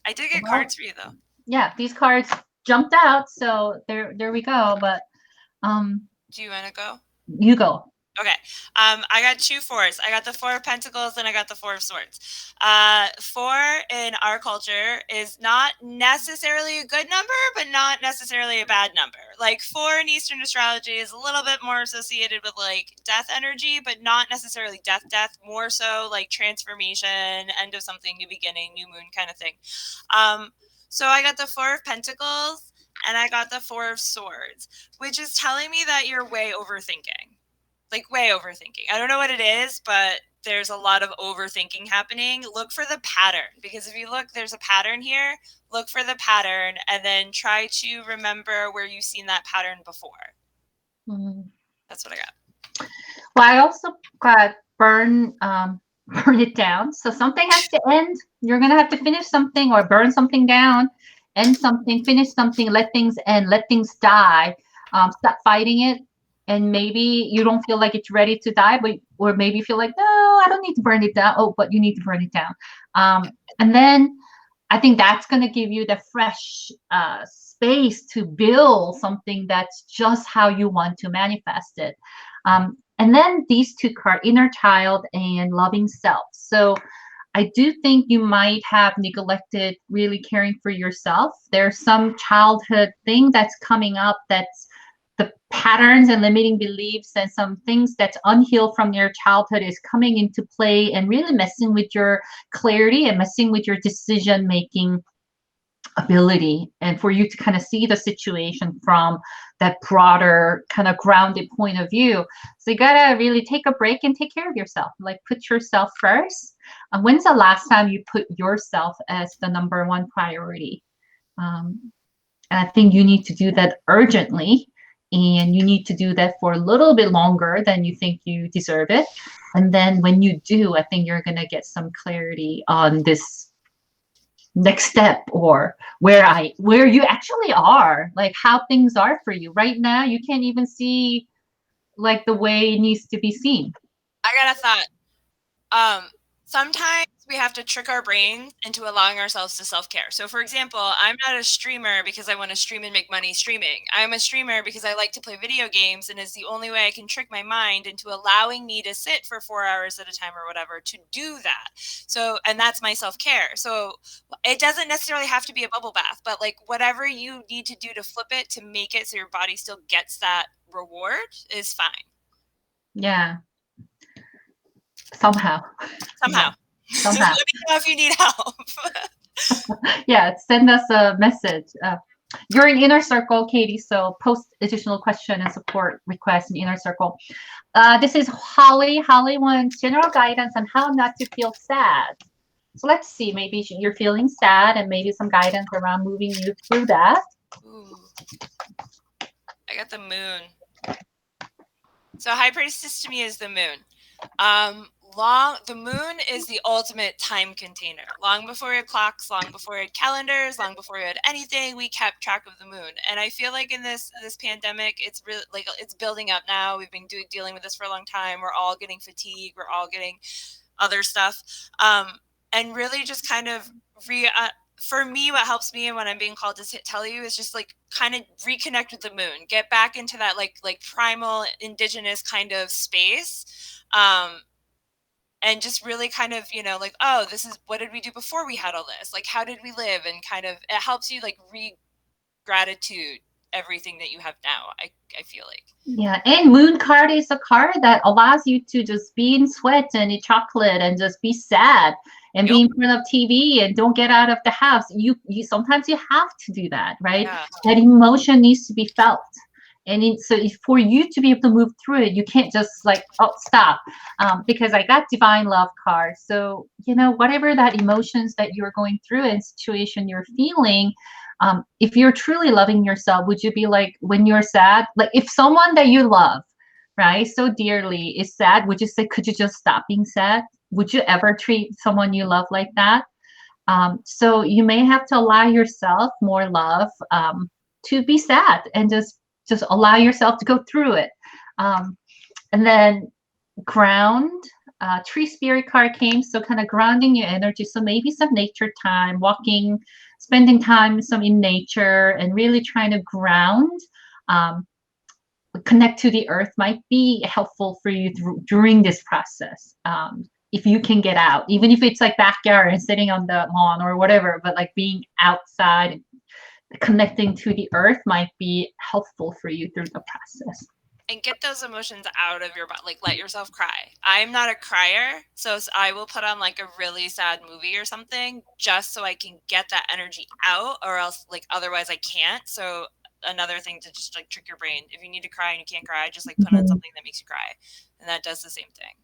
I did get cards for you though. Yeah, these cards jumped out, so there we go. But do you want to go? You go. Okay. I got 2 4s. I got the 4 of Pentacles and I got the 4 of Swords. 4 in our culture is not necessarily a good number, but not necessarily a bad number. Like 4 in Eastern astrology is a little bit more associated with like death energy, but not necessarily death, more so like transformation, end of something, new beginning, new moon kind of thing. So I got the 4 of Pentacles and I got the 4 of Swords, which is telling me that you're way overthinking. Like way overthinking. I don't know what it is, but there's a lot of overthinking happening. Look for the pattern, because if you look, there's a pattern here. Look for the pattern and then try to remember where you've seen that pattern before. That's what I got. Well, I also got burn it down. So something has to end. You're gonna have to finish something or burn something down, end something, finish something, let things end, let things die. Stop fighting it. And maybe you don't feel like it's ready to die, but or maybe you feel like, no, I don't need to burn it down. Oh, but you need to burn it down. And then I think that's going to give you the fresh space to build something that's just how you want to manifest it. And then these 2 cards, inner child and loving self. So I do think you might have neglected really caring for yourself. There's some childhood thing that's coming up that's the patterns and limiting beliefs and some things that's unhealed from your childhood is coming into play and really messing with your clarity and messing with your decision making ability, and for you to kind of see the situation from that broader kind of grounded point of view. So you gotta really take a break and take care of yourself, like put yourself first. When's the last time you put yourself as the #1 priority? And I think you need to do that urgently, and you need to do that for a little bit longer than you think you deserve it. And then when you do, I think you're going to get some clarity on this next step, or where you actually are, like how things are for you right now. You can't even see like the way it needs to be seen. I got a thought. Sometimes we have to trick our brain into allowing ourselves to self-care. So for example, I'm not a streamer because I want to stream and make money streaming. I'm a streamer because I like to play video games, and it's the only way I can trick my mind into allowing me to sit for 4 hours at a time or whatever to do that. So, and that's my self-care. So it doesn't necessarily have to be a bubble bath, but like whatever you need to do to flip it, to make it so your body still gets that reward is fine. Yeah. Somehow. Yeah. Let me know if you need help. Yeah, send us a message. You're in Inner Circle, Katy, so post additional question and support requests in Inner Circle. This is Holly. Holly wants general guidance on how not to feel sad. So let's see, maybe you're feeling sad and maybe some guidance around moving you through that. Ooh. I got the moon. So High Priestess to me is the moon. The moon is the ultimate time container. Long before we had clocks, long before we had calendars, long before we had anything, we kept track of the moon. And I feel like in this pandemic, it's really like it's building up now. We've been dealing with this for a long time. We're all getting fatigue. We're all getting other stuff. And really just kind of for me, what helps me and what I'm being called to tell you is just like kind of reconnect with the moon, get back into that like primal indigenous kind of space. And just really kind of, like, oh, this is, what did we do before we had all this? Like, how did we live? And kind of, it helps you like gratitude everything that you have now, I feel like. Yeah, and moon card is a card that allows you to just be in sweat and eat chocolate and just be sad and be in front of TV and don't get out of the house. You sometimes you have to do that, right? Yeah. That emotion needs to be felt. And so for you to be able to move through it, you can't just like, oh, stop. Because I got divine love card. So, whatever that emotions that you're going through and situation you're feeling, if you're truly loving yourself, would you be like, when you're sad, like if someone that you love, right, so dearly is sad, would you say, could you just stop being sad? Would you ever treat someone you love like that? So you may have to allow yourself more love to be sad and just allow yourself to go through it. And then ground, tree spirit card came, so kind of grounding your energy. So maybe some nature time, walking, spending time some in nature and really trying to ground. connect to the earth might be helpful for you during this process. If you can get out, even if it's like backyard and sitting on the lawn or whatever, but like being outside, connecting to the earth might be helpful for you through the process. And get those emotions out of your body. Like, let yourself cry. I'm not a crier, so I will put on like a really sad movie or something just so I can get that energy out, or else like otherwise I can't. So another thing to just like trick your brain. If you need to cry and you can't cry, just like put on something that makes you cry, and that does the same thing.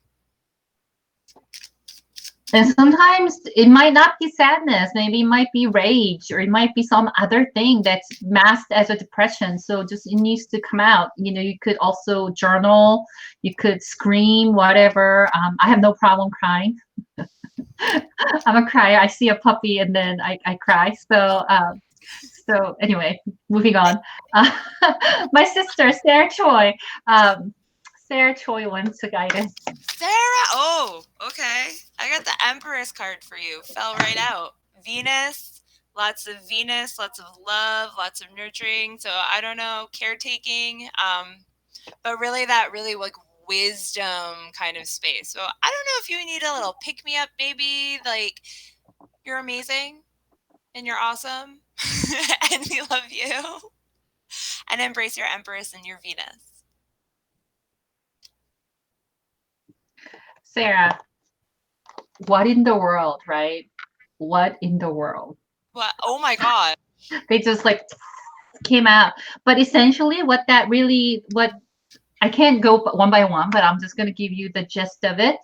And sometimes it might not be sadness. Maybe it might be rage, or it might be some other thing that's masked as a depression. So just it needs to come out. You know, you could also journal. You could scream, whatever. I have no problem crying. I'm a crier. I see a puppy and then I cry. So anyway, moving on. My sister, Sarah Choi. Sarah Choi wants a guidance. Sarah, oh, okay. I got the Empress card for you. Fell right out. Venus, lots of love, lots of nurturing. So I don't know, caretaking, but really that really like wisdom kind of space. So I don't know if you need a little pick me up, maybe. Like, you're amazing and you're awesome and we love you. And embrace your Empress and your Venus. Sarah, what in the world, right? What in the world? What? Oh my God. They just like came out. But essentially what I can't go one by one, but I'm just going to give you the gist of it.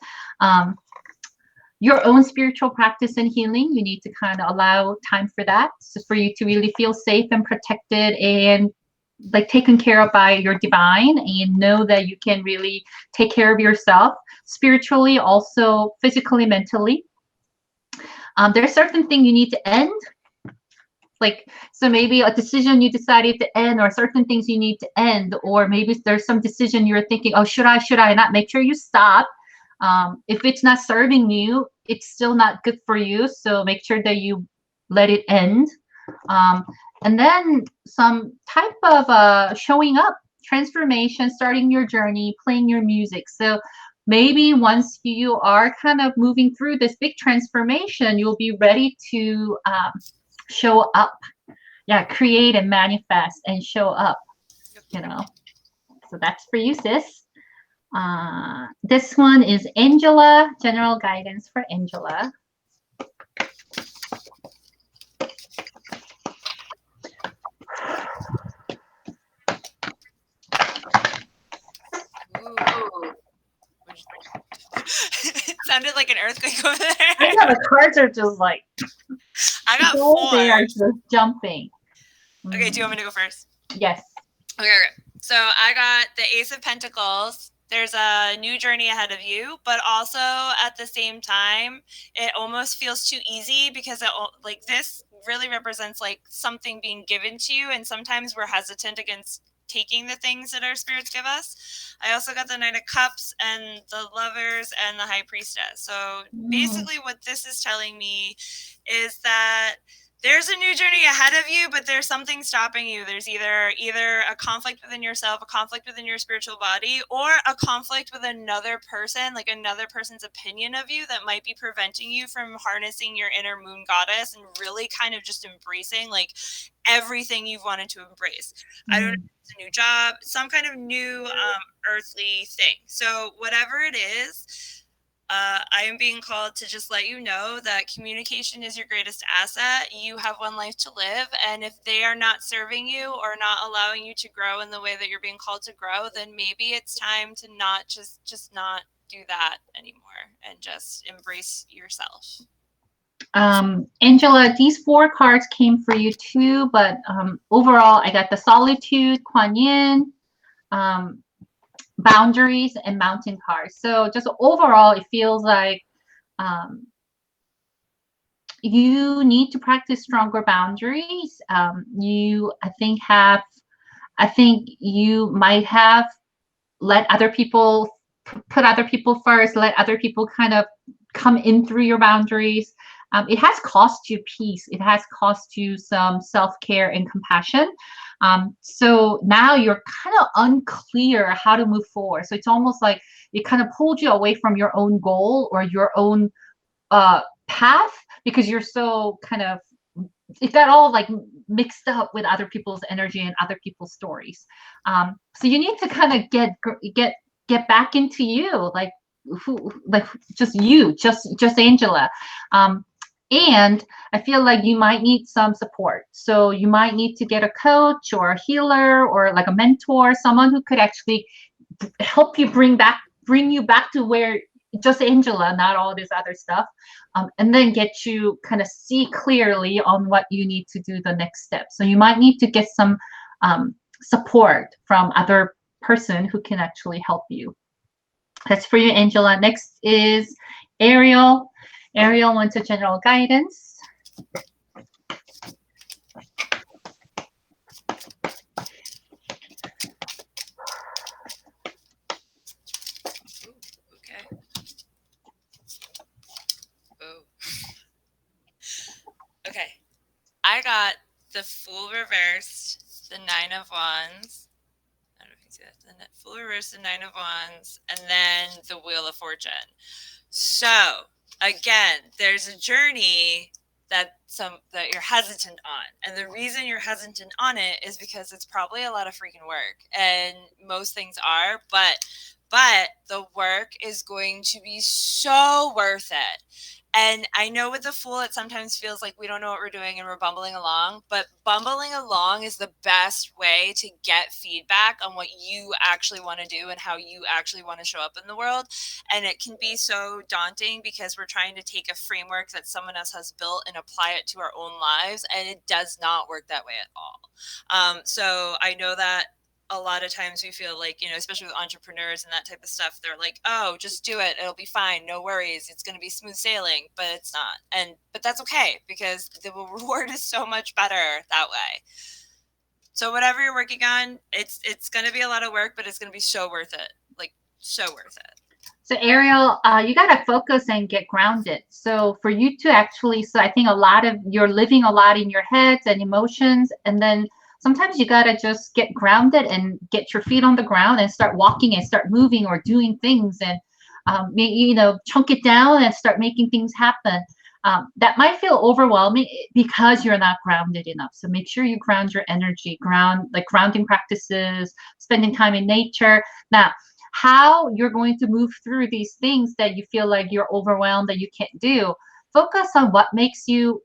Your own spiritual practice and healing, you need to kind of allow time for that. So for you to really feel safe and protected and like taken care of by your divine, and know that you can really take care of yourself spiritually, also physically, mentally. There's certain thing you need to end. Like, so maybe a decision you decided to end, or certain things you need to end, or maybe there's some decision you're thinking, oh, should I not? Make sure you stop. If it's not serving you, it's still not good for you. So make sure that you let it end. And then some type of showing up, transformation, starting your journey, playing your music. So maybe once you are kind of moving through this big transformation, you'll be ready to show up. Yeah, create and manifest and show up, you know. So that's for you, sis. This one is Angela, general guidance for Angela. It sounded like an earthquake over there. I know the cards are just like, I got 4. They are just jumping. Okay, do you want me to go first? Yes. Okay. So I got the Ace of Pentacles. There's a new journey ahead of you, but also at the same time, it almost feels too easy because like this really represents like something being given to you, and sometimes we're hesitant against taking the things that our spirits give us. I also got the Knight of Cups and the Lovers and the High Priestess. So basically what this is telling me is that there's a new journey ahead of you, but there's something stopping you. There's either a conflict within yourself, a conflict within your spiritual body, or a conflict with another person, like another person's opinion of you that might be preventing you from harnessing your inner moon goddess and really kind of just embracing like everything you've wanted to embrace. I don't know if it's a new job, some kind of new earthly thing. So whatever it is, I am being called to just let you know that communication is your greatest asset. You have one life to live. And if they are not serving you or not allowing you to grow in the way that you're being called to grow, then maybe it's time to not just not do that anymore and just embrace yourself. Angela, these 4 cards came for you too, but overall, I got the Solitude, Kuan Yin, Boundaries, and Mountain cards. So just overall, it feels like you need to practice stronger boundaries. I think you might have let other people put other people first, let other people kind of come in through your boundaries. it has cost you peace. It has cost you some self-care and compassion. So now you're kind of unclear how to move forward. So it's almost like it kind of pulled you away from your own goal or your own path, because you're so kind of, it got all like mixed up with other people's energy and other people's stories. So you need to kind of get back into you, like just you, just Angela. And I feel like you might need some support. So you might need to get a coach or a healer or like a mentor, someone who could actually help you bring you back to where just Angela, not all this other stuff, and then get you kind of see clearly on what you need to do the next step. So you might need to get some support from other person who can actually help you. That's for you, Angela. Next is Ariel. Ariel wants a general guidance. Okay, I got the Fool reversed, the Nine of Wands. I don't know if you can see that. The Fool reversed, the Nine of Wands, and then the Wheel of Fortune. So again, there's a journey that you're hesitant on, and the reason you're hesitant on it is because it's probably a lot of freaking work, and most things are, but the work is going to be so worth it. And I know with the Fool, it sometimes feels like we don't know what we're doing and we're bumbling along, but bumbling along is the best way to get feedback on what you actually want to do and how you actually want to show up in the world. And it can be so daunting because we're trying to take a framework that someone else has built and apply it to our own lives. And it does not work that way at all. So I know that a lot of times we feel like, especially with entrepreneurs and that type of stuff, they're like, oh, just do it. It'll be fine. No worries. It's going to be smooth sailing, but it's not. But that's okay, because the reward is so much better that way. So whatever you're working on, it's going to be a lot of work, but it's going to be so worth it. Like, so worth it. So Ariel, you got to focus and get grounded. So for you to actually, so I think you're living a lot in your heads and emotions, and then sometimes you got to just get grounded and get your feet on the ground and start walking and start moving or doing things, and chunk it down and start making things happen. That might feel overwhelming because you're not grounded enough. So make sure you ground your energy, grounding practices, spending time in nature. Now, how you're going to move through these things that you feel like you're overwhelmed, that you can't do, focus on what makes you,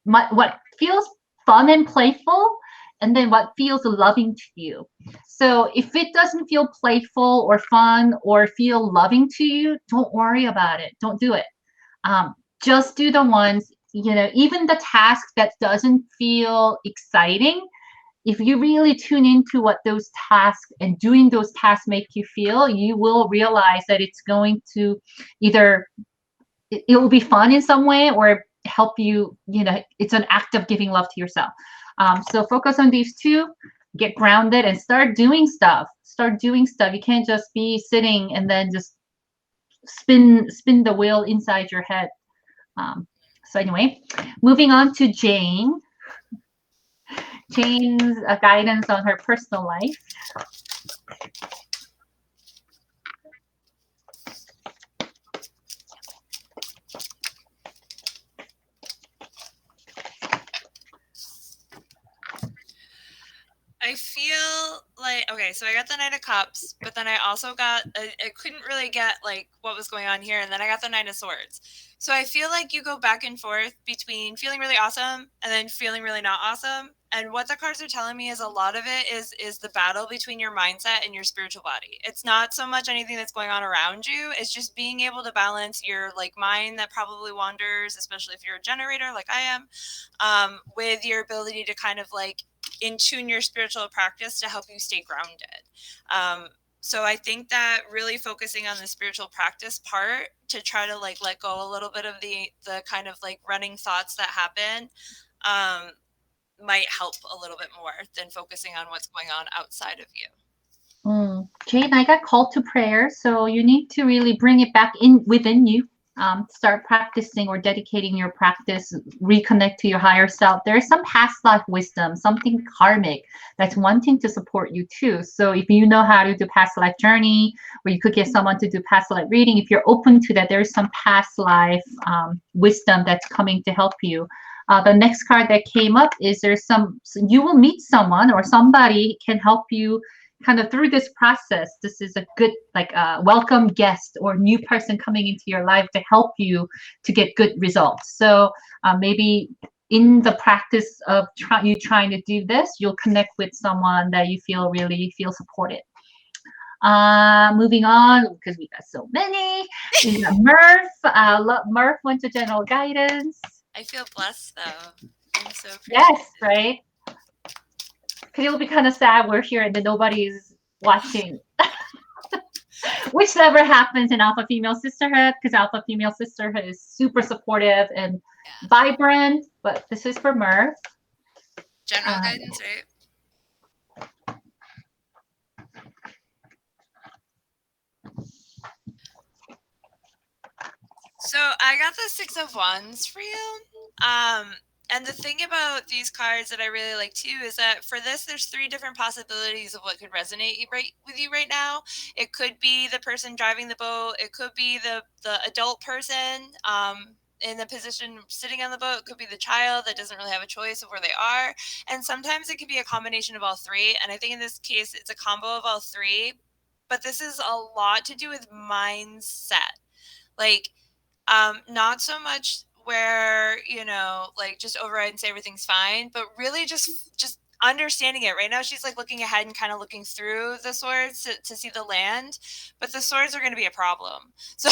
what feels fun and playful, and then what feels loving to you. So if it doesn't feel playful or fun or feel loving to you, don't worry about it. Don't do it. Just do the ones, even the task that doesn't feel exciting. If you really tune into what those tasks and doing those tasks make you feel, you will realize that it's going to either, it will be fun in some way or help you, it's an act of giving love to yourself. So focus on these two, get grounded and start doing stuff. You can't just be sitting and then just spin the wheel inside your head. So anyway, moving on to Jane. Jane's guidance on her personal life. I feel like, okay, so I got the Knight of Cups, but then I also got, I couldn't really get like what was going on here, and then I got the Nine of Swords. So I feel like you go back and forth between feeling really awesome and then feeling really not awesome. And what the cards are telling me is a lot of it is the battle between your mindset and your spiritual body. It's not so much anything that's going on around you. It's just being able to balance your like mind that probably wanders, especially if you're a generator like I am, with your ability to kind of like in tune your spiritual practice to help you stay grounded. So I think that really focusing on the spiritual practice part to try to like let go a little bit of the kind of like running thoughts that happen might help a little bit more than focusing on what's going on outside of you. Jane, I got called to prayer, so you need to really bring it back in within you. start practicing or dedicating your practice, reconnect to your higher self. There's some past life wisdom, something karmic that's wanting to support you too. So if you know how to do past life journey, or you could get someone to do past life reading, if you're open to that, there's some past life wisdom that's coming to help you. The next card that came up is you will meet someone or somebody can help you kind of through this process. This is a good welcome guest or new person coming into your life to help you to get good results. So maybe in the practice of trying to do this, you'll connect with someone that you really feel supported. Moving on, because we got so many. We got Murph. Murph went to general guidance. I feel blessed though. I'm so appreciative. Yes, right? Because it'll be kind of sad we're here and then nobody's watching. Which never happens in Alpha Female Sisterhood, because Alpha Female Sisterhood is super supportive and vibrant. But this is for Murph. General guidance, right? So I got the 6 of Wands for you. And the thing about these cards that I really like too is that for this, there's 3 different possibilities of what could resonate with you right now. It could be the person driving the boat. It could be the adult person in the position sitting on the boat. It could be the child that doesn't really have a choice of where they are. And sometimes it could be a combination of all 3. And I think in this case, it's a combo of all 3. But this is a lot to do with mindset. Like, not so much where, like just override and say everything's fine, but really just understanding it. Right now she's like looking ahead and kind of looking through the swords to see the land, but the swords are going to be a problem. So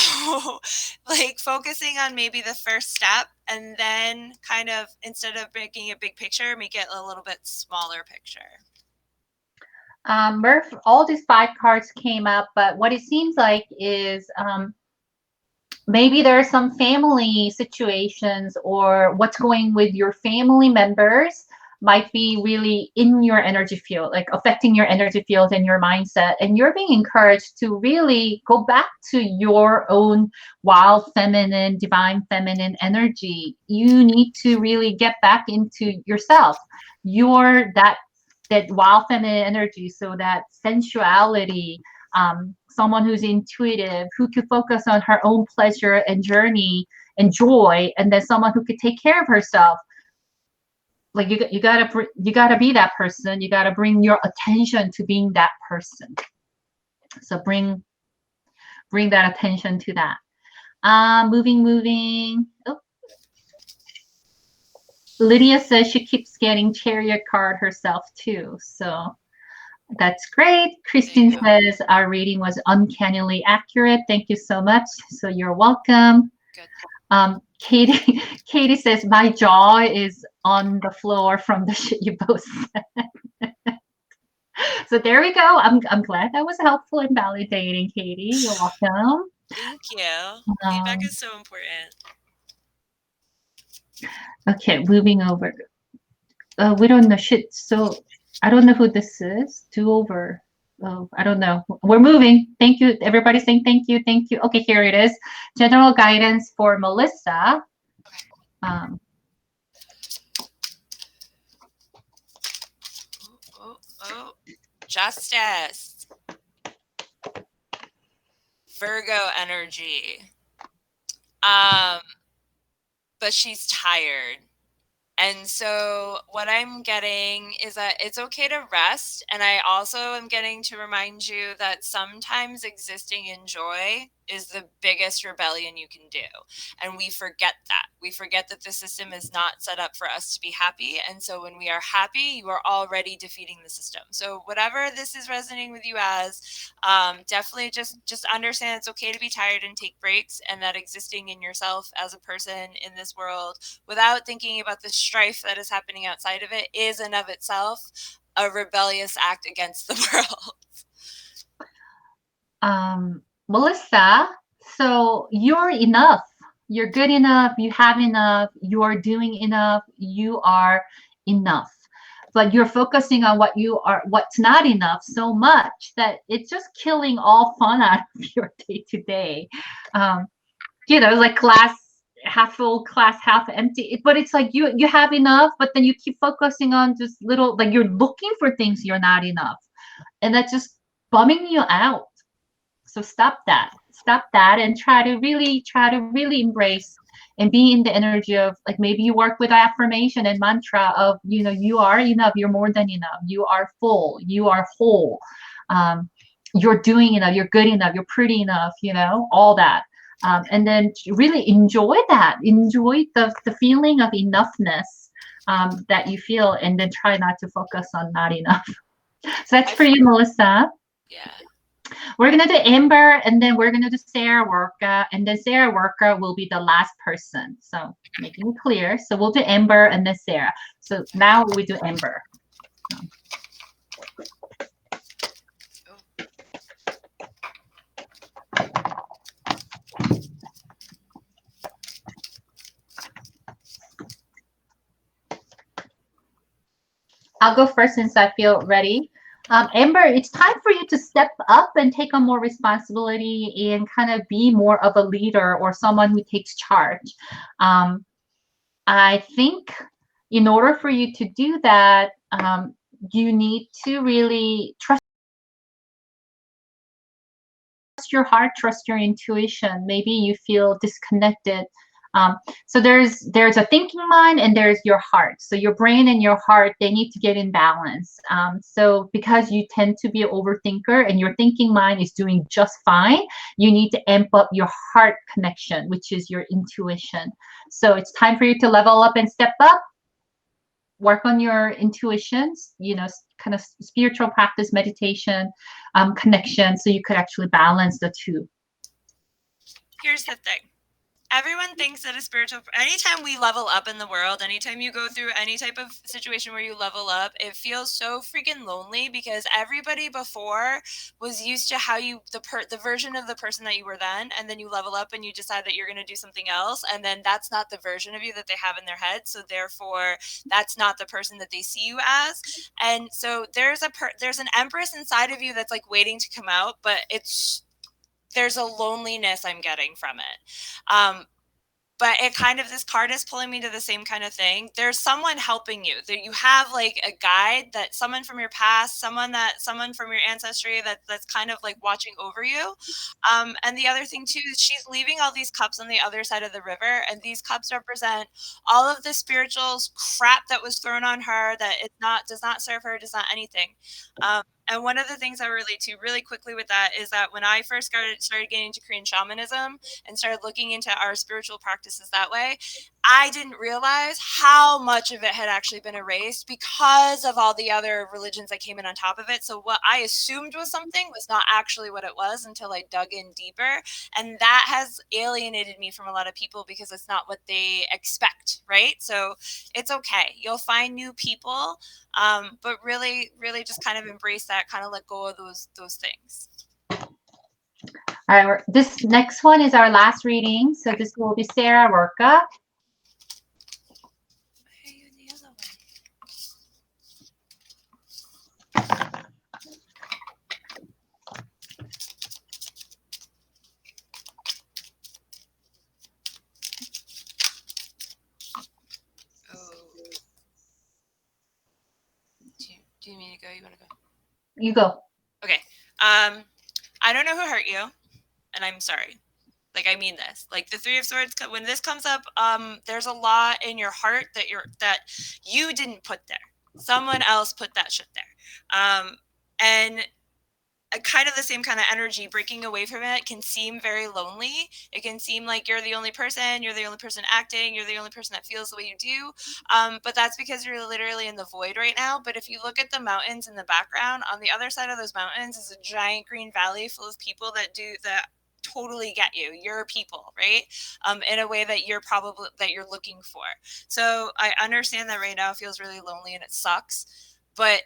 like focusing on maybe the first step, and then kind of, instead of making a big picture, make it a little bit smaller picture. Murph, all these 5 cards came up, but what it seems like is maybe there are some family situations, or what's going with your family members might be really in your energy field, like affecting your energy field and your mindset. And you're being encouraged to really go back to your own wild feminine, divine feminine energy. You need to really get back into yourself. You're that wild feminine energy, so that sensuality, someone who's intuitive, who could focus on her own pleasure and journey and joy, and then someone who could take care of herself. Like you gotta be that person. You gotta bring your attention to being that person. So bring that attention to that. Moving. Oh. Lydia says she keeps getting Chariot card herself too. So that's great. Christine says our reading was uncannily accurate. Thank you so much. So you're welcome. Good. Katy says my jaw is on the floor from the shit you both said. So there we go. I'm glad that was helpful in validating, Katy. You're welcome. Thank you. Feedback is so important. Okay, moving over. We don't know shit. So I don't know who this is. Do over. Oh, I don't know. We're moving. Thank you. Everybody's saying thank you. Thank you. Okay, here it is. General guidance for Melissa. Justice. Virgo energy. But she's tired. And so what I'm getting is that it's okay to rest. And I also am getting to remind you that sometimes existing in joy is the biggest rebellion you can do. And we forget that. We forget that the system is not set up for us to be happy. And so when we are happy, you are already defeating the system. So whatever this is resonating with you as, definitely just understand it's okay to be tired and take breaks, and that existing in yourself as a person in this world without thinking about the strife that is happening outside of it is in of itself a rebellious act against the world. Melissa, so you're enough. You're good enough. You have enough. You're doing enough. You are enough. But you're focusing on what's not enough so much that it's just killing all fun out of your day to day. like glass half full, glass half empty. But it's like you have enough, but then you keep focusing on just little, like you're looking for things you're not enough, and that's just bumming you out. So stop that. Stop that, and try to really embrace and be in the energy of, like, maybe you work with affirmation and mantra of, you are enough, you're more than enough, you are full, you are whole, you're doing enough, you're good enough, you're pretty enough, all that. And then really enjoy that, enjoy the feeling of enoughness that you feel, and then try not to focus on not enough. So that's for you, Melissa. Yeah. We're going to do Amber, and then we're going to do Sarah Worka, and then Sarah Worka will be the last person. So making it clear. So we'll do Amber and then Sarah. So now we do Amber. I'll go first since I feel ready. Amber, it's time for you to step up and take on more responsibility and kind of be more of a leader or someone who takes charge. I think in order for you to do that, you need to really trust your heart, trust your intuition. Maybe you feel disconnected. So there's a thinking mind and there's your heart. So your brain and your heart, they need to get in balance. So because you tend to be an overthinker and your thinking mind is doing just fine, you need to amp up your heart connection, which is your intuition. So it's time for you to level up and step up, work on your intuitions, kind of spiritual practice, meditation, connection, so you could actually balance the two. Here's the thing. Everyone thinks that anytime we level up in the world, anytime you go through any type of situation where you level up, it feels so freaking lonely because everybody before was used to how the version of the person that you were then, and then you level up and you decide that you're going to do something else, and then that's not the version of you that they have in their head, so therefore that's not the person that they see you as. And so there's an empress inside of you that's like waiting to come out, but there's a loneliness I'm getting from it. But this card is pulling me to the same kind of thing. There's someone helping you. You have like a guide, that someone from your past, someone from your ancestry that's kind of like watching over you. And the other thing too is she's leaving all these cups on the other side of the river, and these cups represent all of the spiritual crap that was thrown on her that does not serve her, does not anything. And one of the things I relate to really quickly with that is that when I first started getting into Korean shamanism and started looking into our spiritual practices that way, I didn't realize how much of it had actually been erased because of all the other religions that came in on top of it. So what I assumed was something was not actually what it was until I dug in deeper. And that has alienated me from a lot of people because it's not what they expect, right? So it's okay. You'll find new people, but really, really just kind of embrace that, kind of let go of those things. All right, this next one is our last reading. So this will be Sarah Worka. Do you mean to go? You want to go? You go. Okay. I don't know who hurt you, and I'm sorry. Like, I mean this. Like, the Three of Swords, when this comes up, there's a lot in your heart that you didn't put there. Someone else put that shit there. And kind of the same kind of energy, breaking away from it can seem very lonely. It can seem like you're the only person acting, you're the only person that feels the way you do. But that's because you're literally in the void right now. But if you look at the mountains in the background, on the other side of those mountains is a giant green valley full of people that totally get you. You're people, right? In a way that you're looking for. So I understand that right now it feels really lonely and it sucks, but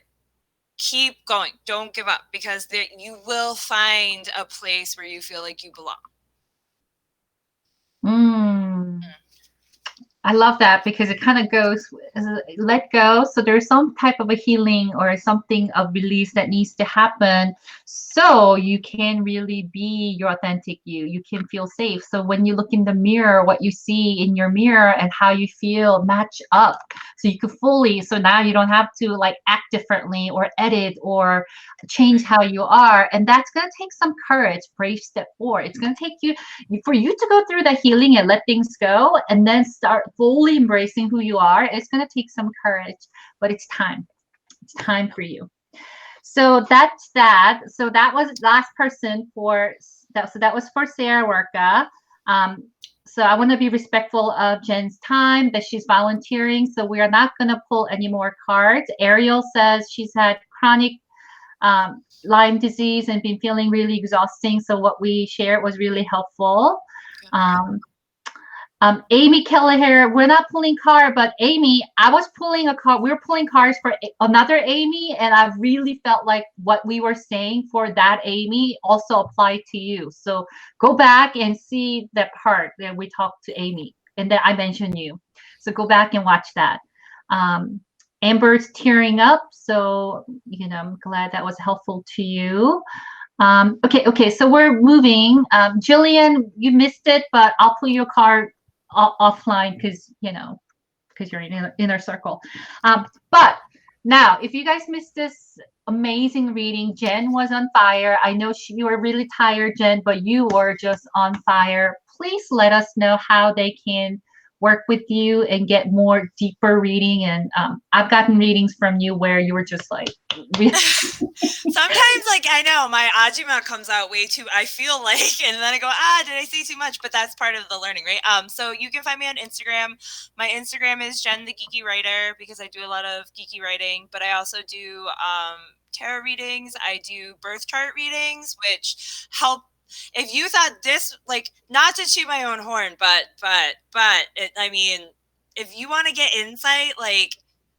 keep going. Don't give up, because you will find a place where you feel like you belong. I love that because it kind of goes let go. So there's some type of a healing or something of release that needs to happen so you can really be your authentic you. You can feel safe. So when you look in the mirror, what you see in your mirror and how you feel match up. So you can fully, so now you don't have to like act differently or edit or change how you are. And that's going to take some courage, brave step forward. It's going to take you for you to go through the healing and let things go and then start fully embracing who you are. It's going to take some courage, but it's time. It's time for you. So that's that. So that was last person for that. So that was for Sarah Worka. So I want to be respectful of Jenn's time that she's volunteering. So we are not going to pull any more cards. Ariel says she's had chronic Lyme disease and been feeling really exhausting. So what we shared was really helpful. Amy Kelleher, we're not pulling card, but Amy, I was pulling a card. We were pulling cards for another Amy, and I really felt like what we were saying for that Amy also applied to you. So go back and see that part that we talked to Amy and that I mentioned you. So go back and watch that. Amber's tearing up, so I'm glad that was helpful to you. Okay, so we're moving. Jillian, you missed it, but I'll pull your card offline because you're in inner circle. But now, if you guys missed this amazing reading, Jenn was on fire. I know you were really tired, Jenn, but you were just on fire. Please let us know how they can work with you and get more deeper reading. And I've gotten readings from you where you were just like really sometimes like I know my Ajima comes out way too, I feel like, and then I go, did I say too much? But that's part of the learning, right? So you can find me on Instagram. My Instagram is Jenn the Geeky Writer because I do a lot of geeky writing, but I also do tarot readings. I do birth chart readings, which help. If you thought this, like, not to toot my own horn, but I mean, if you want to get insight, like,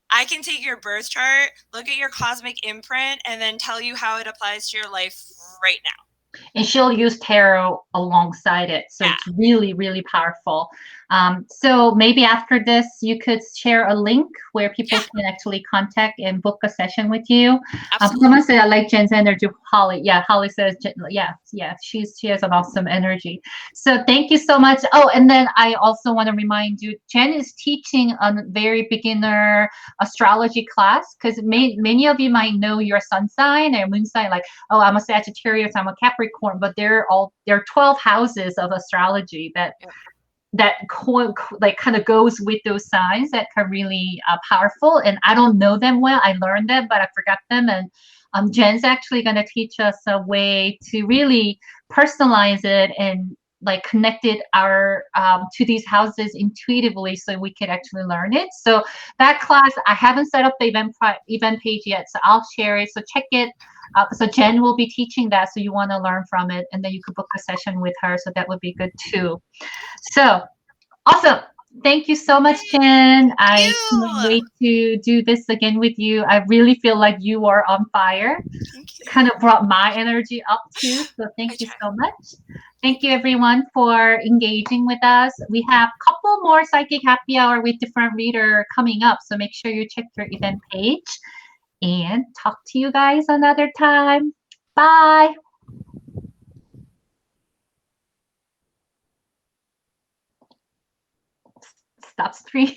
I can take your birth chart, look at your cosmic imprint, and then tell you how it applies to your life right now. And she'll use tarot alongside it. So it's really, really powerful. So maybe after this, you could share a link where people can actually contact and book a session with you. Someone said, I like Jenn's energy. Holly. Yeah, Holly says, she has an awesome energy. So thank you so much. Oh, and then I also want to remind you, Jenn is teaching a very beginner astrology class because many of you might know your sun sign or moon sign, like, oh, I'm a Sagittarius, I'm a Capricorn, but there are 12 houses of astrology that kind of goes with those signs that are really powerful. And I don't know them well. I learned them, but I forgot them. And Jenn's actually going to teach us a way to really personalize it and like connected our to these houses intuitively so we could actually learn it. So that class, I haven't set up the event page yet, so I'll share it. So check it. So Jenn will be teaching that, so you want to learn from it, and then you could book a session with her, so that would be good too. So awesome. Thank you so much, Jenn. I can't wait to do this again with you. I really feel like you are on fire. Kind of brought my energy up too. So thank you so much. Thank you everyone for engaging with us. We have a couple more psychic happy hour with different reader coming up. So make sure you check your event page and talk to you guys another time. Bye. Stop stream.